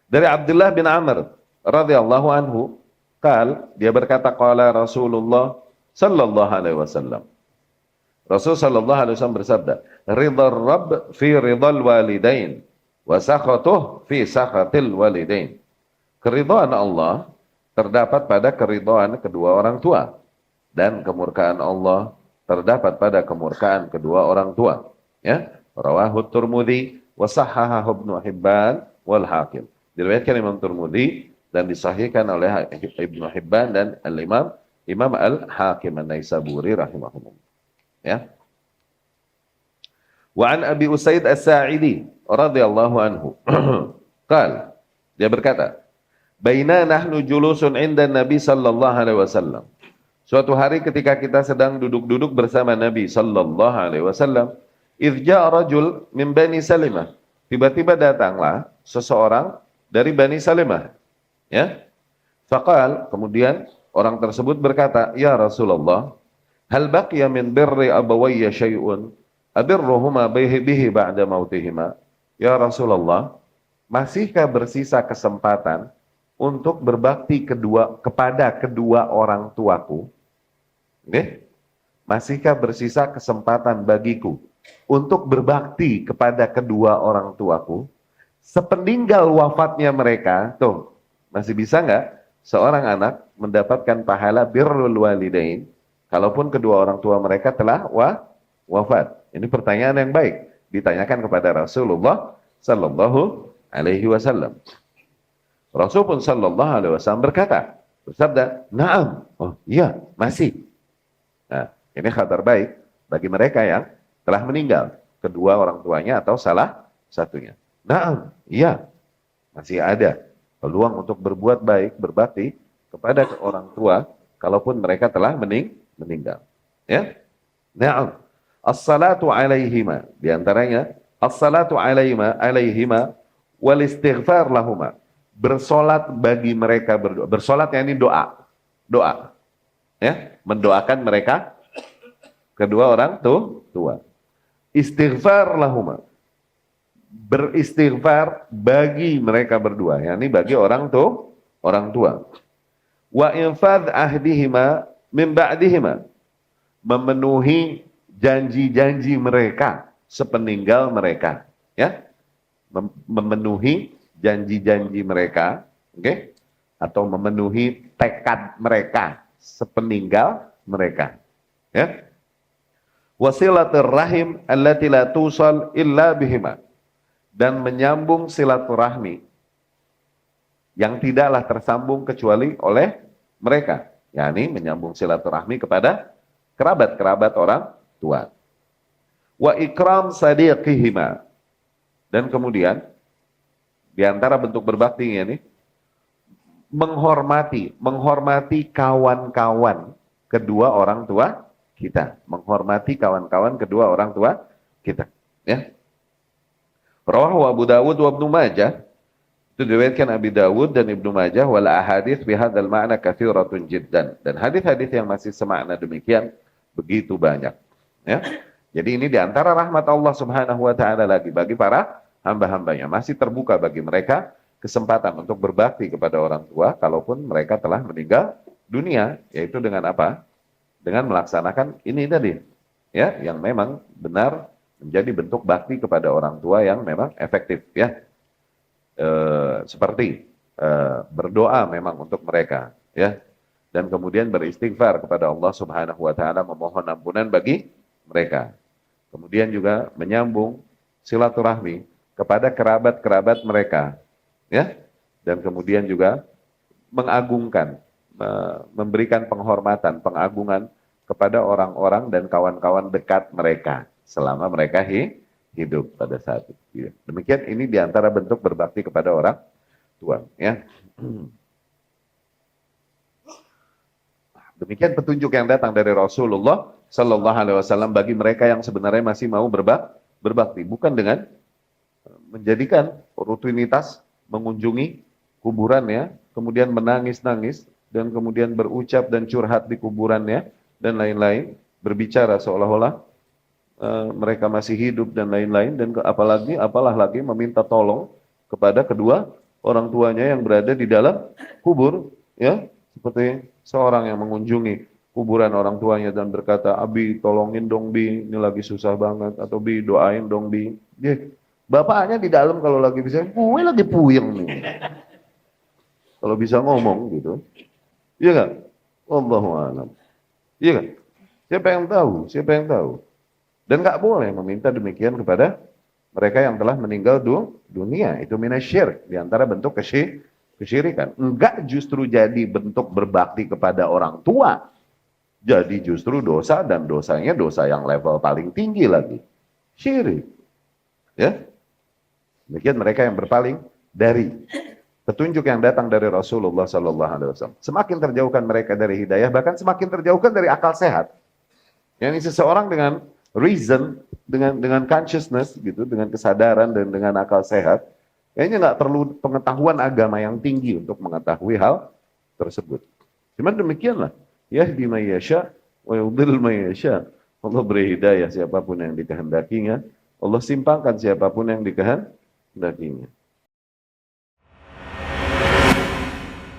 Dari Abdullah bin Amr radhiyallahu anhu, dia berkata qala Rasulullah sallallahu alaihi wasallam. Rasul sallallahu alaihi wasallam bersabda, "Ridha Rabb fi ridhal walidain wa sakhatuh fi sakhatil walidain." Keridhaan Allah terdapat pada keridhaan kedua orang tua dan kemurkaan Allah terdapat pada kemurkaan kedua orang tua. Ya, rawahu Tirmidzi wa sahahahu Ibnu Hibban wal Hakim. Diriwayatkan Imam Tirmidzi dan disahihkan oleh Ibnu Hibban dan Imam Al-Hakim An-Naisaburi rahimahullah. Ya. Wa an Abi Usaid As-Sa'idi radhiyallahu anhu. Dia berkata, "Baina nahnu julusun 'inda Nabi sallallahu alaihi wasallam." Suatu hari ketika kita sedang duduk-duduk bersama Nabi sallallahu alaihi wasallam, idz ja'a rajul min Bani Salimah. Tiba-tiba datanglah seseorang dari Bani Salimah. Ya. Faqal, kemudian orang tersebut berkata, "Ya Rasulullah, hal baqiya min birri abawayya syai'un abirruhuma bihi ba'da mautihima?" Ya Rasulullah, masihkah bersisa kesempatan untuk berbakti kepada kedua orang tuaku? Okay? Masihkah bersisa kesempatan bagiku untuk berbakti kepada kedua orang tuaku sepeninggal wafatnya mereka? Tuh, masih bisa nggak seorang anak mendapatkan pahala birrul walidain kalaupun kedua orang tua mereka telah wafat? Ini pertanyaan yang baik ditanyakan kepada Rasulullah sallallahu alaihi wasallam. Rasul pun sallallahu alaihi wasallam bersabda, "Na'am." Oh, iya, masih. Nah, ini kabar baik bagi mereka yang telah meninggal, kedua orang tuanya atau salah satunya. Na'am, iya, masih ada peluang untuk berbuat baik, berbakti kepada orang tua, kalaupun mereka telah meninggal. Ya, na'am. As-salatu alaihima, di antaranya as-salatu alaihima wal istighfar lahuma. Bersolat bagi mereka berdua. Bersolat yang ini doa. Doa. Ya, mendoakan mereka kedua orang tua. Istighfar lahuma. Beristighfar bagi mereka berdua, yakni bagi orang tua. Wa infadz ahdihima min ba'dihima. Memenuhi janji-janji mereka sepeninggal mereka, ya. Memenuhi janji-janji mereka, oke? Okay? Atau memenuhi tekad mereka sepeninggal mereka, ya. Wasilatur rahim allati la tusal illa bihima. Dan menyambung silaturahmi yang tidaklah tersambung kecuali oleh mereka, yakni menyambung silaturahmi kepada kerabat-kerabat orang tua. Wa ikram sadiqihima. Dan kemudian di antara bentuk berbaktinya ini menghormati kawan-kawan kedua orang tua kita, menghormati kawan-kawan kedua orang tua kita, ya. Rawahu Abu Dawud wa Ibnu Majah, itu diriwayatkan Abi Dawud dan Ibnu Majah, wal ahadits bihadzal ma'na katsiratun jiddan, dan hadis-hadis yang masih semakna demikian begitu banyak, ya. Jadi ini diantara rahmat Allah Subhanahu wa taala lagi bagi para hamba-hambanya, masih terbuka bagi mereka kesempatan untuk berbakti kepada orang tua kalaupun mereka telah meninggal dunia, yaitu dengan apa? Dengan melaksanakan ini tadi, ya, yang memang benar menjadi bentuk bakti kepada orang tua yang memang efektif, ya. Seperti berdoa memang untuk mereka, ya, dan kemudian beristighfar kepada Allah Subhanahu wa taala, memohon ampunan bagi mereka. Kemudian juga menyambung silaturahmi kepada kerabat-kerabat mereka, ya, dan kemudian juga mengagungkan, memberikan penghormatan, pengagungan kepada orang-orang dan kawan-kawan dekat mereka selama mereka hidup pada saat itu. Demikian ini diantara bentuk berbakti kepada orang tua, ya. Demikian petunjuk yang datang dari Rasulullah Sallallahu Alaihi Wasallam bagi mereka yang sebenarnya masih mau berbakti, bukan dengan menjadikan rutinitas mengunjungi kuburannya, kemudian menangis-nangis dan kemudian berucap dan curhat di kuburannya dan lain-lain, berbicara seolah-olah mereka masih hidup dan lain-lain, dan apalah lagi meminta tolong kepada kedua orang tuanya yang berada di dalam kubur, ya, seperti seorang yang mengunjungi kuburan orang tuanya dan berkata, "Abi, tolongin dong Bi, ini lagi susah banget," atau "Bi, doain dong Bi." Dia, bapaknya di dalam kalau lagi bisa, gue lagi puyeng nih. Kalau bisa ngomong gitu. Iya kan? Wallahu a'lam. Iya kan? Siapa yang tahu? Siapa yang tahu? Dan nggak boleh meminta demikian kepada mereka yang telah meninggal dunia. Itu minasyirik, di antara bentuk kesyirikan. Enggak justru jadi bentuk berbakti kepada orang tua. Jadi justru dosa, dan dosanya dosa yang level paling tinggi lagi. Syirik. Ya. Demikian mereka yang berpaling dari petunjuk yang datang dari Rasulullah Sallallahu Alaihi Wasallam. Semakin terjauhkan mereka dari hidayah, bahkan semakin terjauhkan dari akal sehat. Yani seseorang dengan reason, dengan consciousness gitu, dengan kesadaran dan dengan akal sehat, kayaknya nggak perlu pengetahuan agama yang tinggi untuk mengetahui hal tersebut. Cuman demikianlah, yahdi may yasha wa yudhil may yasha. Allah beri hidayah siapapun yang dikehendakinya, Allah simpangkan siapapun yang dikehendakinya.